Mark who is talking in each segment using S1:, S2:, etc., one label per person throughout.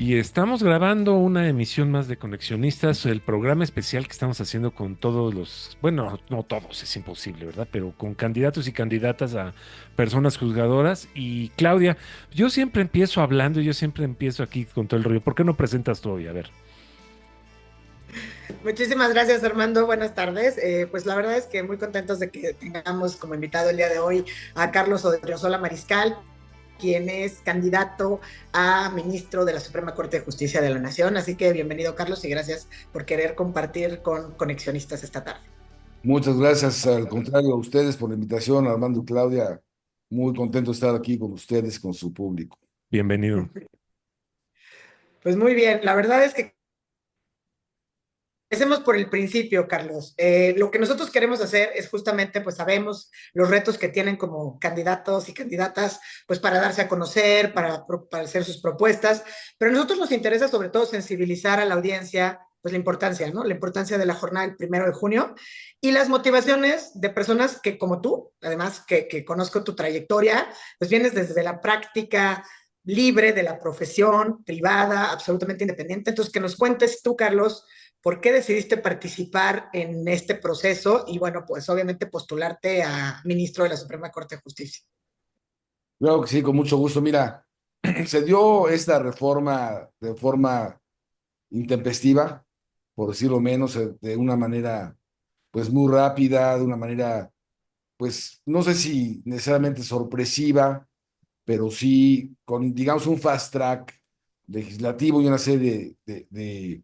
S1: Y estamos grabando una emisión más de Conexionistas, el programa especial que estamos haciendo con todos los, bueno, no todos, es imposible, ¿verdad? Pero con candidatos y candidatas a personas juzgadoras. Y Claudia, yo siempre empiezo hablando, yo siempre empiezo aquí con todo el rollo. ¿Por qué no presentas tú hoy? A ver.
S2: Muchísimas gracias, Armando. Buenas tardes. Pues la verdad es que muy contentos de que tengamos como invitado el día de hoy a Carlos Odriozola Mariscal, quien es candidato a ministro de la Suprema Corte de Justicia de la Nación. Así que bienvenido, Carlos, y gracias por querer compartir con Conexionistas esta tarde.
S3: Muchas gracias, al contrario, a ustedes por la invitación, Armando y Claudia. Muy contento de estar aquí con ustedes, con su público.
S1: Bienvenido.
S2: Pues muy bien, la verdad es que empecemos por el principio, Carlos. Lo que nosotros queremos hacer es justamente, pues sabemos los retos que tienen como candidatos y candidatas, pues para darse a conocer, para hacer sus propuestas, pero a nosotros nos interesa sobre todo sensibilizar a la audiencia, pues la importancia, ¿no? La importancia de la jornada del 1 de junio y las motivaciones de personas que como tú, además que conozco tu trayectoria, pues vienes desde la práctica libre de la profesión privada, absolutamente independiente. Entonces, que nos cuentes tú, Carlos, ¿por qué decidiste participar en este proceso y, bueno, pues obviamente postularte a ministro de la Suprema Corte de Justicia?
S3: Claro que sí, con mucho gusto. Mira, se dio esta reforma de forma intempestiva, por decirlo menos, de una manera, pues muy rápida, de una manera, pues no sé si necesariamente sorpresiva, pero sí con, digamos, un fast track legislativo y una serie de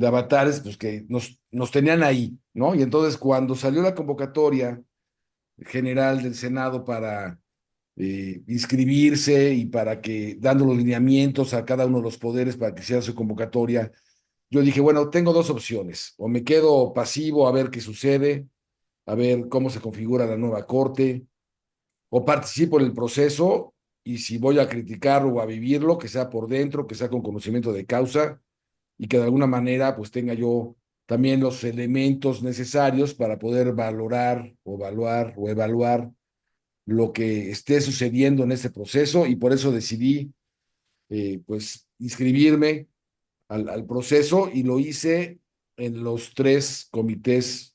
S3: avatares, pues que nos tenían ahí, ¿no? Y entonces cuando salió la convocatoria general del Senado para inscribirse y para que, dando los lineamientos a cada uno de los poderes para que hiciera su convocatoria, yo dije, bueno, tengo dos opciones, o me quedo pasivo a ver qué sucede, a ver cómo se configura la nueva corte, o participo en el proceso y si voy a criticarlo o a vivirlo, que sea por dentro, que sea con conocimiento de causa y que de alguna manera pues tenga yo también los elementos necesarios para poder valorar o evaluar lo que esté sucediendo en este proceso y por eso decidí pues inscribirme al proceso y lo hice en los tres comités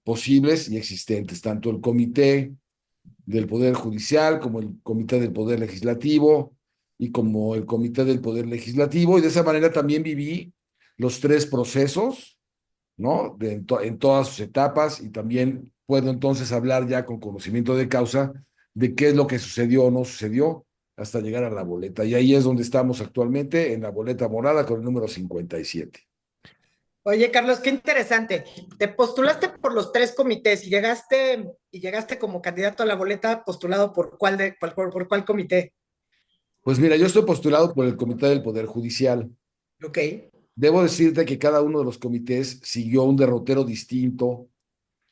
S3: posibles y existentes, tanto el comité del Poder Judicial, como el Comité del Poder Legislativo y como el Comité del Poder Legislativo, y de esa manera también viví los tres procesos, ¿no? En todas sus etapas, y también puedo entonces hablar ya con conocimiento de causa de qué es lo que sucedió o no sucedió hasta llegar a la boleta. Y ahí es donde estamos actualmente, en la boleta morada con el número 57.
S2: Oye, Carlos, qué interesante. Te postulaste por los tres comités y llegaste como candidato a la boleta postulado por cuál comité.
S3: Pues mira, yo estoy postulado por el Comité del Poder Judicial.
S2: Ok.
S3: Debo decirte que cada uno de los comités siguió un derrotero distinto,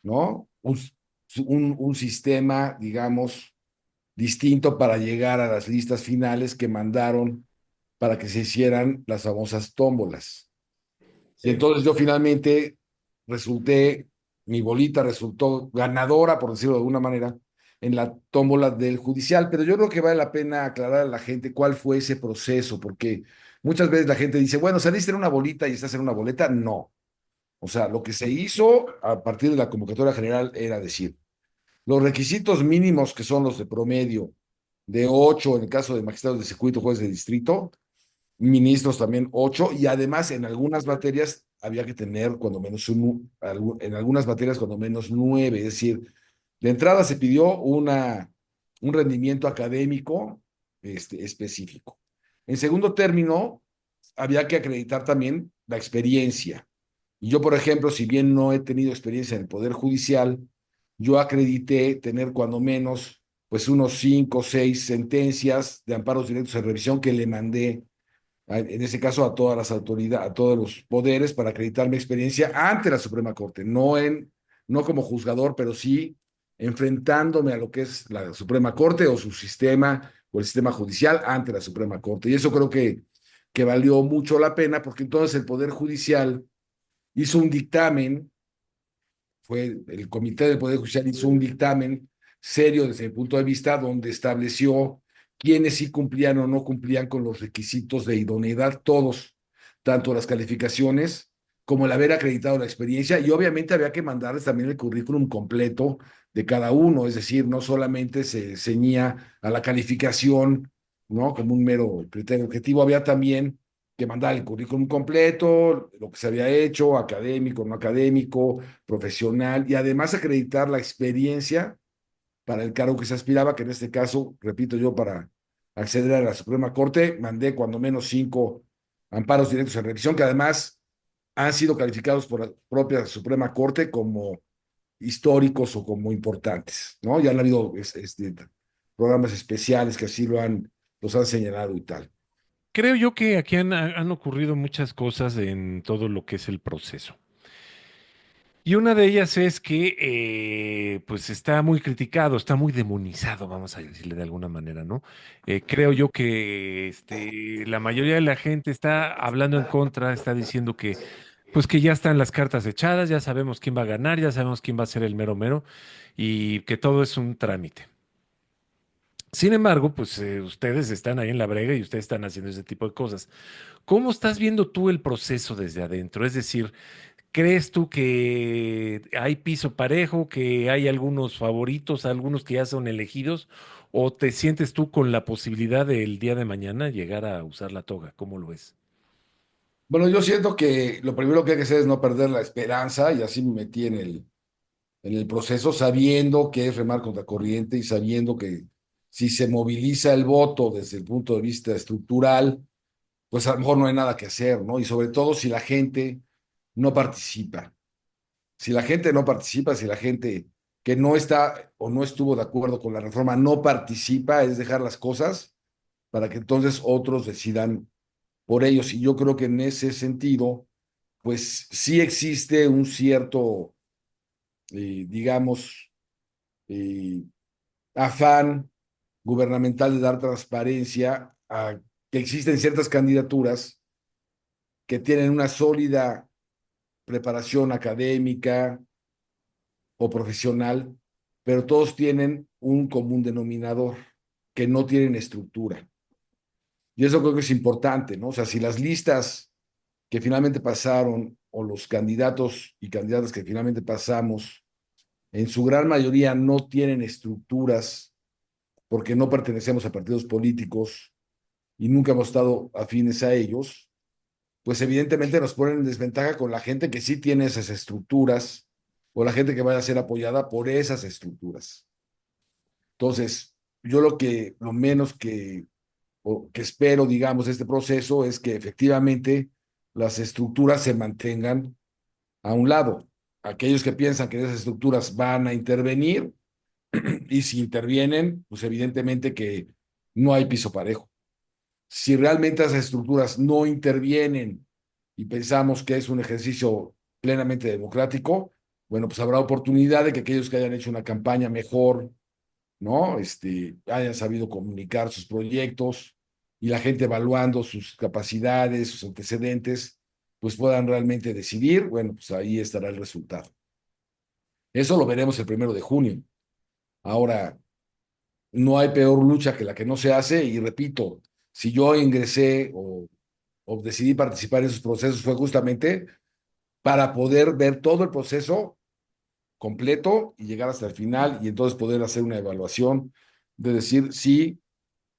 S3: ¿no? Un sistema, digamos, distinto para llegar a las listas finales que mandaron para que se hicieran las famosas tómbolas. Y
S2: Sí.
S3: entonces yo finalmente resulté, mi bolita resultó ganadora, por decirlo de alguna manera, en la tómbola del judicial, pero yo creo que vale la pena aclarar a la gente cuál fue ese proceso, porque muchas veces la gente dice, bueno, saliste en una bolita y estás en una boleta. No. O sea, lo que se hizo a partir de la convocatoria general era decir, los requisitos mínimos que son los de promedio, de 8 en el caso de magistrados de circuito, jueces de distrito, ministros también 8, y además en algunas materias había que tener cuando menos en algunas materias cuando menos 9, es decir, de entrada se pidió un rendimiento académico específico. En segundo término, había que acreditar también la experiencia. Y yo, por ejemplo, si bien no he tenido experiencia en el Poder Judicial, yo acredité tener cuando menos, pues unos 5 o 6 sentencias de amparos directos en revisión que le mandé, en ese caso, a todas las autoridades, a todos los poderes para acreditar mi experiencia ante la Suprema Corte, no como juzgador, pero sí enfrentándome a lo que es la Suprema Corte o su sistema o el sistema judicial ante la Suprema Corte. Y eso creo que valió mucho la pena porque entonces el Poder Judicial hizo un dictamen, fue el Comité del Poder Judicial hizo un dictamen serio desde mi punto de vista, donde estableció quiénes sí cumplían o no cumplían con los requisitos de idoneidad, todos, tanto las calificaciones como el haber acreditado la experiencia, y obviamente había que mandarles también el currículum completo de cada uno, es decir, no solamente se ceñía a la calificación, ¿no? Como un mero criterio objetivo, había también que mandar el currículum completo, lo que se había hecho, académico, no académico, profesional, y además acreditar la experiencia para el cargo que se aspiraba, que en este caso, repito yo, para acceder a la Suprema Corte, mandé cuando menos 5 amparos directos en revisión, que además han sido calificados por la propia Suprema Corte como históricos o como importantes, ¿no? Ya han habido programas especiales que así los han señalado y tal.
S1: Creo yo que aquí han ocurrido muchas cosas en todo lo que es el proceso. Y una de ellas es que pues está muy criticado, está muy demonizado, vamos a decirle de alguna manera, ¿no? Creo yo que la mayoría de la gente está hablando en contra, está diciendo que pues que ya están las cartas echadas, ya sabemos quién va a ganar, ya sabemos quién va a ser el mero mero y que todo es un trámite. Sin embargo, pues ustedes están ahí en la brega y ustedes están haciendo ese tipo de cosas. ¿Cómo estás viendo tú el proceso desde adentro? Es decir, ¿crees tú que hay piso parejo, que hay algunos favoritos, algunos que ya son elegidos? ¿O te sientes tú con la posibilidad del día de mañana llegar a usar la toga? ¿Cómo lo ves?
S3: Bueno, yo siento que lo primero que hay que hacer es no perder la esperanza y así me metí en el proceso sabiendo que es remar contra corriente y sabiendo que si se moviliza el voto desde el punto de vista estructural, pues a lo mejor no hay nada que hacer, ¿no? Y sobre todo si la gente no participa. Si la gente no participa, si la gente que no está o no estuvo de acuerdo con la reforma no participa, es dejar las cosas para que entonces otros decidan por ellos. Y yo creo que en ese sentido, pues sí existe un cierto, digamos, eh, afán gubernamental de dar transparencia a que existen ciertas candidaturas que tienen una sólida preparación académica o profesional, pero todos tienen un común denominador, que no tienen estructura. Y eso creo que es importante, ¿no? O sea, si las listas que finalmente pasaron o los candidatos y candidatas que finalmente pasamos, en su gran mayoría no tienen estructuras porque no pertenecemos a partidos políticos y nunca hemos estado afines a ellos, pues evidentemente nos ponen en desventaja con la gente que sí tiene esas estructuras o la gente que vaya a ser apoyada por esas estructuras. Entonces, yo lo menos que espero, digamos, de este proceso es que efectivamente las estructuras se mantengan a un lado. Aquellos que piensan que esas estructuras van a intervenir y si intervienen, pues evidentemente que no hay piso parejo. Si realmente esas estructuras no intervienen y pensamos que es un ejercicio plenamente democrático, bueno, pues habrá oportunidad de que aquellos que hayan hecho una campaña mejor, ¿no? Hayan sabido comunicar sus proyectos y la gente evaluando sus capacidades, sus antecedentes, pues puedan realmente decidir, bueno, pues ahí estará el resultado. Eso lo veremos el 1 de junio. Ahora, no hay peor lucha que la que no se hace y repito, si yo ingresé o decidí participar en esos procesos fue justamente para poder ver todo el proceso completo y llegar hasta el final y entonces poder hacer una evaluación de decir si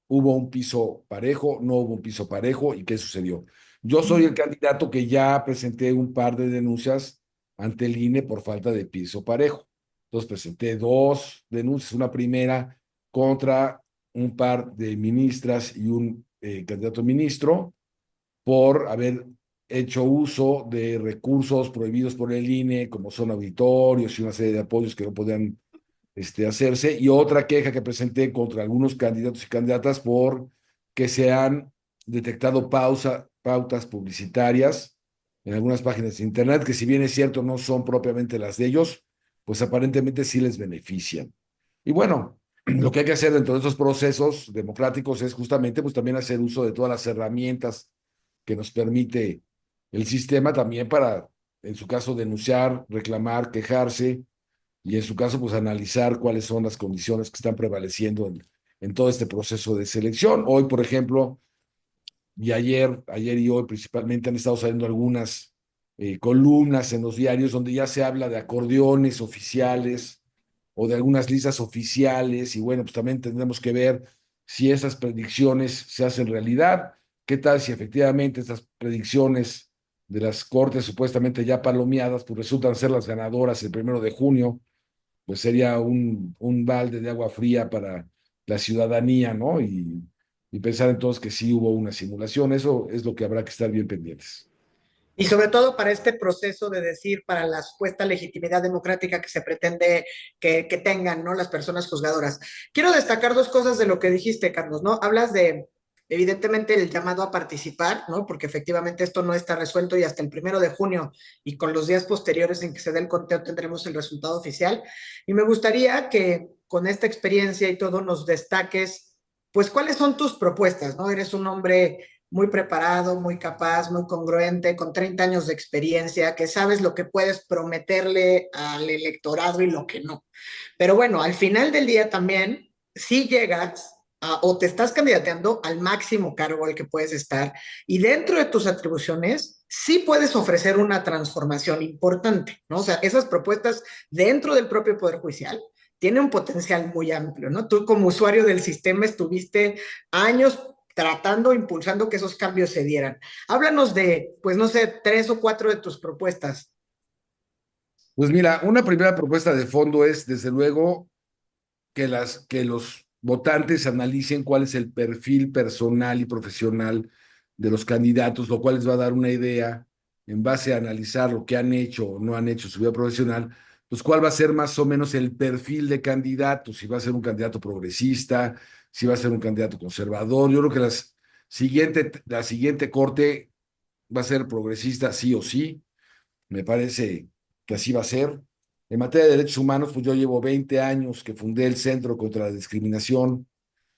S3: hubo un piso parejo, no hubo un piso parejo y qué sucedió. Yo soy el candidato que ya presenté un par de denuncias ante el INE por falta de piso parejo. Entonces presenté 2 denuncias, una primera contra un par de ministras y un candidato a ministro por haber hecho uso de recursos prohibidos por el INE, como son auditorios y una serie de apoyos que no podían hacerse, y otra queja que presenté contra algunos candidatos y candidatas por que se han detectado pautas publicitarias en algunas páginas de internet, que si bien es cierto no son propiamente las de ellos, pues aparentemente sí les benefician. Y bueno, lo que hay que hacer dentro de esos procesos democráticos es justamente pues también hacer uso de todas las herramientas que nos permite el sistema también para, en su caso, denunciar, reclamar, quejarse y en su caso, pues analizar cuáles son las condiciones que están prevaleciendo en todo este proceso de selección. Hoy, por ejemplo, y ayer y hoy principalmente han estado saliendo algunas columnas en los diarios donde ya se habla de acordeones oficiales o de algunas listas oficiales, y bueno, pues también tendremos que ver si esas predicciones se hacen realidad. ¿Qué tal si efectivamente estas predicciones de las cortes supuestamente ya palomeadas, pues resultan ser las ganadoras el 1 de junio? Pues sería un balde de agua fría para la ciudadanía, ¿no? Y pensar entonces que sí hubo una simulación. Eso es lo que habrá que estar bien pendientes.
S2: Y sobre todo para este proceso de decir, para la supuesta legitimidad democrática que se pretende que tengan, ¿no? Las personas juzgadoras. Quiero destacar dos cosas de lo que dijiste, Carlos, ¿no? Hablas de, evidentemente, el llamado a participar, ¿no? Porque efectivamente esto no está resuelto y hasta el 1 de junio y con los días posteriores en que se dé el conteo tendremos el resultado oficial. Y me gustaría que con esta experiencia y todo nos destaques, pues, cuáles son tus propuestas, ¿no? Eres un hombre muy preparado, muy capaz, muy congruente, con 30 años de experiencia, que sabes lo que puedes prometerle al electorado y lo que no. Pero bueno, al final del día también, si llegas o te estás candidateando al máximo cargo al que puedes estar y dentro de tus atribuciones, sí puedes ofrecer una transformación importante, ¿no? O sea, esas propuestas dentro del propio Poder Judicial tienen un potencial muy amplio, ¿no? Tú como usuario del sistema estuviste años tratando, impulsando que esos cambios se dieran. Háblanos de, pues no sé, 3 o 4 de tus propuestas.
S3: Pues mira, una primera propuesta de fondo es, desde luego, que los votantes analicen cuál es el perfil personal y profesional de los candidatos, lo cual les va a dar una idea en base a analizar lo que han hecho o no han hecho en su vida profesional, pues cuál va a ser más o menos el perfil de candidato, si va a ser un candidato progresista, si va a ser un candidato conservador. Yo creo que la siguiente corte va a ser progresista sí o sí. Me parece que así va a ser. En materia de derechos humanos, pues yo llevo 20 años que fundé el Centro contra la Discriminación,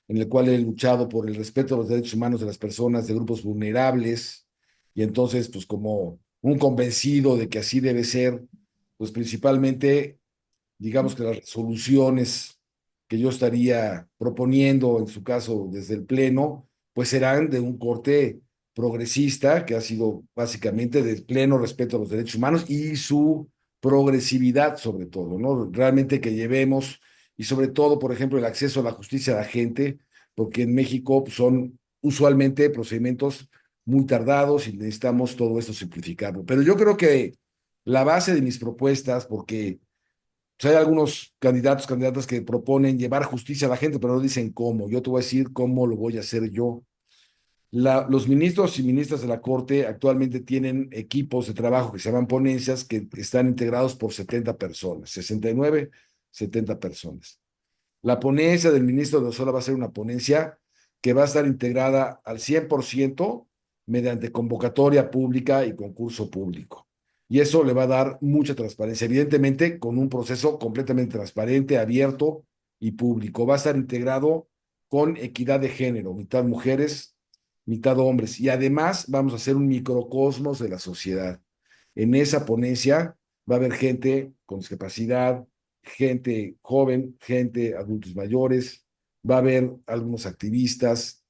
S3: en el cual he luchado por el respeto a los derechos humanos de las personas de grupos vulnerables. Y entonces, pues como un convencido de que así debe ser, pues principalmente, digamos que las resoluciones que yo estaría proponiendo, en su caso desde el Pleno, pues serán de un corte progresista, que ha sido básicamente de pleno respeto a los derechos humanos y su progresividad sobre todo, ¿no? Realmente que llevemos, y sobre todo, por ejemplo, el acceso a la justicia de la gente, porque en México pues, son usualmente procedimientos muy tardados y necesitamos todo esto simplificarlo. Pero yo creo que la base de mis propuestas, porque pues, hay algunos candidatos, candidatas que proponen llevar justicia a la gente, pero no dicen cómo. Yo te voy a decir cómo lo voy a hacer yo. Los ministros y ministras de la Corte actualmente tienen equipos de trabajo que se llaman ponencias, que están integrados por 70 personas, 69, 70 personas. La ponencia del ministro de Osola va a ser una ponencia que va a estar integrada al 100% mediante convocatoria pública y concurso público. Y eso le va a dar mucha transparencia, evidentemente con un proceso completamente transparente, abierto y público. Va a estar integrado con equidad de género, mitad mujeres, mitad hombres. Y además vamos a hacer un microcosmos de la sociedad. En esa ponencia va a haber gente con discapacidad, gente joven, gente adultos mayores, va a haber algunos activistas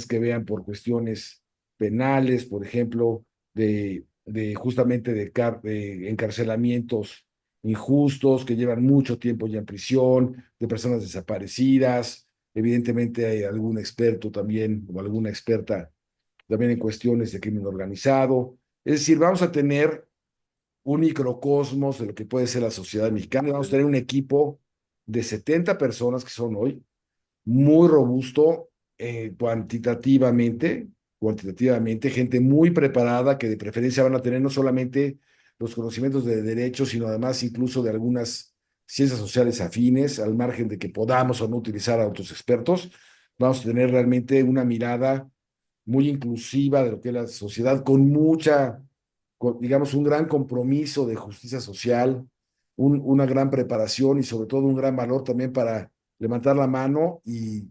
S3: que vean por cuestiones penales, por ejemplo, de justamente de encarcelamientos injustos que llevan mucho tiempo ya en prisión, de personas desaparecidas. Evidentemente hay algún experto también o alguna experta también en cuestiones de crimen organizado. Es decir, vamos a tener un microcosmos de lo que puede ser la sociedad mexicana. Vamos a tener un equipo de 70 personas que son hoy, muy robusto cuantitativamente, gente muy preparada que de preferencia van a tener no solamente los conocimientos de derecho, sino además incluso de algunas ciencias sociales afines, al margen de que podamos o no utilizar a otros expertos. Vamos a tener realmente una mirada muy inclusiva de lo que es la sociedad, digamos, un gran compromiso de justicia social, una gran preparación y sobre todo un gran valor también para levantar la mano y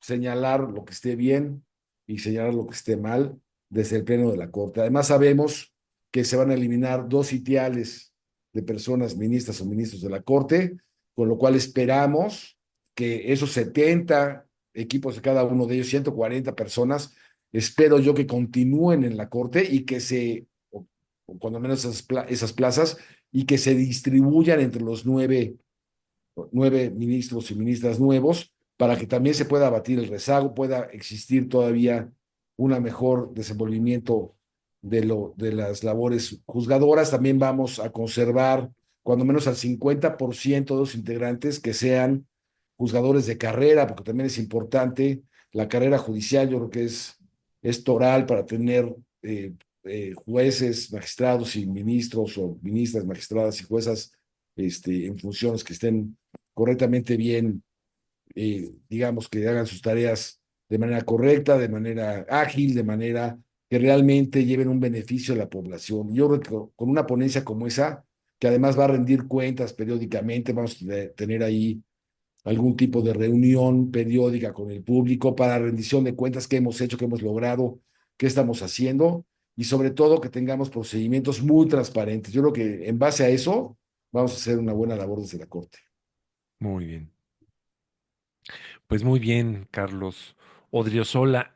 S3: señalar lo que esté bien y señalar lo que esté mal desde el pleno de la Corte. Además, sabemos que se van a eliminar 2 sitiales de personas ministras o ministros de la Corte, con lo cual esperamos que esos 70 equipos de cada uno de ellos, 140 personas, espero yo que continúen en la Corte y que o cuando menos esas plazas, y que se distribuyan entre los nueve ministros y ministras nuevos, para que también se pueda abatir el rezago, pueda existir todavía un mejor desenvolvimiento de las labores juzgadoras. También vamos a conservar cuando menos al 50% de los integrantes que sean juzgadores de carrera, porque también es importante la carrera judicial. Yo creo que es toral para tener jueces, magistrados y ministros, o ministras, magistradas y juezas en funciones que estén correctamente bien, digamos, que hagan sus tareas de manera correcta, de manera ágil, de manera que realmente lleven un beneficio a la población. Yo creo que con una ponencia como esa, que además va a rendir cuentas periódicamente, vamos a tener ahí algún tipo de reunión periódica con el público para rendición de cuentas, qué hemos hecho, qué hemos logrado, qué estamos haciendo, y sobre todo que tengamos procedimientos muy transparentes. Yo creo que en base a eso vamos a hacer una buena labor desde la Corte.
S1: Muy bien. Pues muy bien, Carlos Odriozola,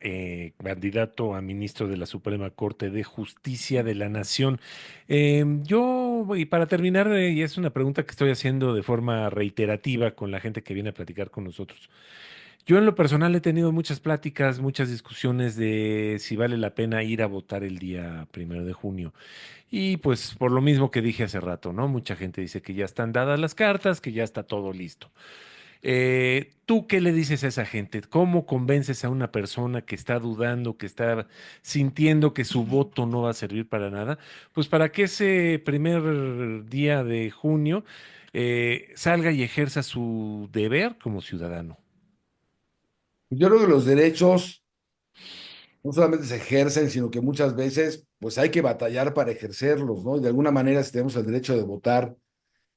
S1: candidato a ministro de la Suprema Corte de Justicia de la Nación. Y para terminar, y es una pregunta que estoy haciendo de forma reiterativa con la gente que viene a platicar con nosotros. Yo en lo personal he tenido muchas pláticas, muchas discusiones de si vale la pena ir a votar el día 1 de junio. Y pues por lo mismo que dije hace rato, ¿no? Mucha gente dice que ya están dadas las cartas, que ya está todo listo. ¿Tú qué le dices a esa gente? ¿Cómo convences a una persona que está dudando, que está sintiendo que su voto no va a servir para nada? Pues para que ese 1 día de junio salga y ejerza su deber como ciudadano.
S3: Yo creo que los derechos no solamente se ejercen, sino que muchas veces pues hay que batallar para ejercerlos, ¿no? Y de alguna manera, si tenemos el derecho de votar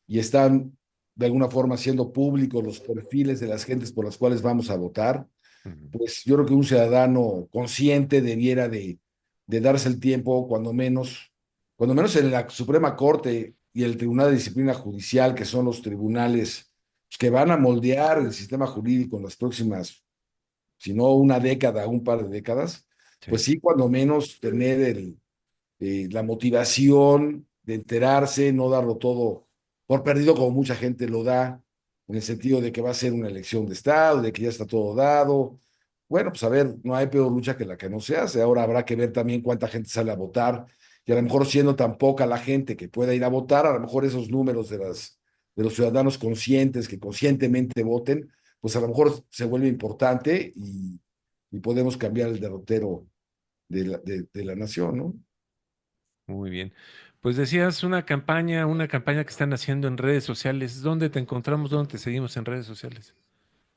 S3: y están de alguna forma siendo públicos los perfiles de las gentes por las cuales vamos a votar,
S1: Ujú.
S3: pues yo creo que un ciudadano consciente debiera de darse el tiempo, cuando menos en la Suprema Corte y el Tribunal de Disciplina Judicial, que son los tribunales pues, que van a moldear el sistema jurídico en las próximas, si no una década, un par de décadas, pues
S1: Sí.
S3: sí, cuando menos tener la motivación de enterarse, no darlo todo por perdido como mucha gente lo da, en el sentido de que va a ser una elección de Estado, de que ya está todo dado. Bueno, pues a ver, no hay peor lucha que la que no se hace. Ahora habrá que ver también cuánta gente sale a votar, y a lo mejor siendo tan poca la gente que pueda ir a votar, a lo mejor esos números de los ciudadanos conscientes que conscientemente voten, pues a lo mejor se vuelve importante, y podemos cambiar el derrotero de la nación, ¿no?
S1: Muy bien. Pues decías una campaña que están haciendo en redes sociales. ¿Dónde te encontramos? ¿Dónde te seguimos en redes sociales?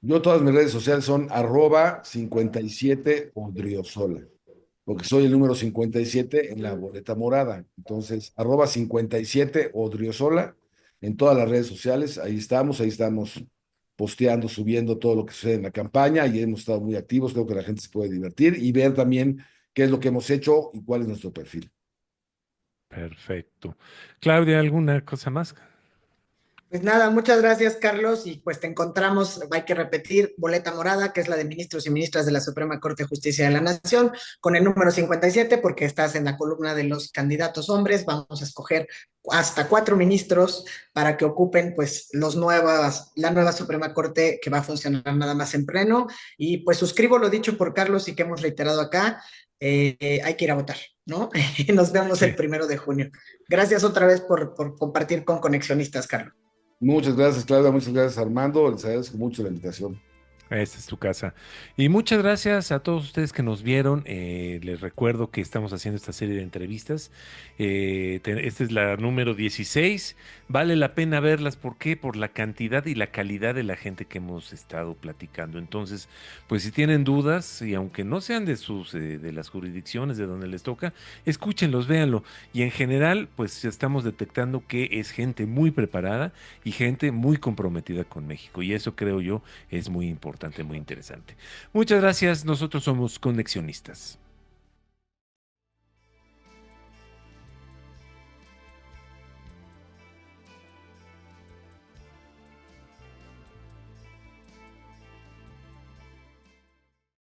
S3: Yo todas mis redes sociales son @57odriozola, porque soy el número 57 en la boleta morada. Entonces, @57odriozola en todas las redes sociales. Ahí estamos posteando, subiendo todo lo que sucede en la campaña, y hemos estado muy activos. Creo que la gente se puede divertir y ver también qué es lo que hemos hecho y cuál es nuestro perfil.
S1: Perfecto. Claudia, ¿alguna cosa más?
S2: Pues nada, muchas gracias, Carlos. Y pues te encontramos, hay que repetir, boleta morada, que es la de ministros y ministras de la Suprema Corte de Justicia de la Nación, con el número 57, porque estás en la columna de los candidatos hombres. Vamos a escoger hasta 4 ministros para que ocupen pues la nueva Suprema Corte, que va a funcionar nada más en pleno. Y pues suscribo lo dicho por Carlos y que hemos reiterado acá. Hay que ir a votar, ¿no? Nos vemos el
S1: Sí.
S2: 1 de junio. Gracias otra vez por compartir con Conexionistas, Carlos.
S3: Muchas gracias, Claudia. Muchas gracias, Armando. Les agradezco mucho la invitación.
S1: Esta es tu casa. Y muchas gracias a todos ustedes que nos vieron. Les recuerdo que estamos haciendo esta serie de entrevistas. Esta es la número 16. Vale la pena verlas. ¿Por qué? Por la cantidad y la calidad de la gente que hemos estado platicando. Entonces, pues si tienen dudas, y aunque no sean de las jurisdicciones de donde les toca, escúchenlos, véanlo. Y en general, pues estamos detectando que es gente muy preparada y gente muy comprometida con México. Y eso creo yo es muy importante, muy interesante. Muchas gracias. Nosotros somos Conexionistas.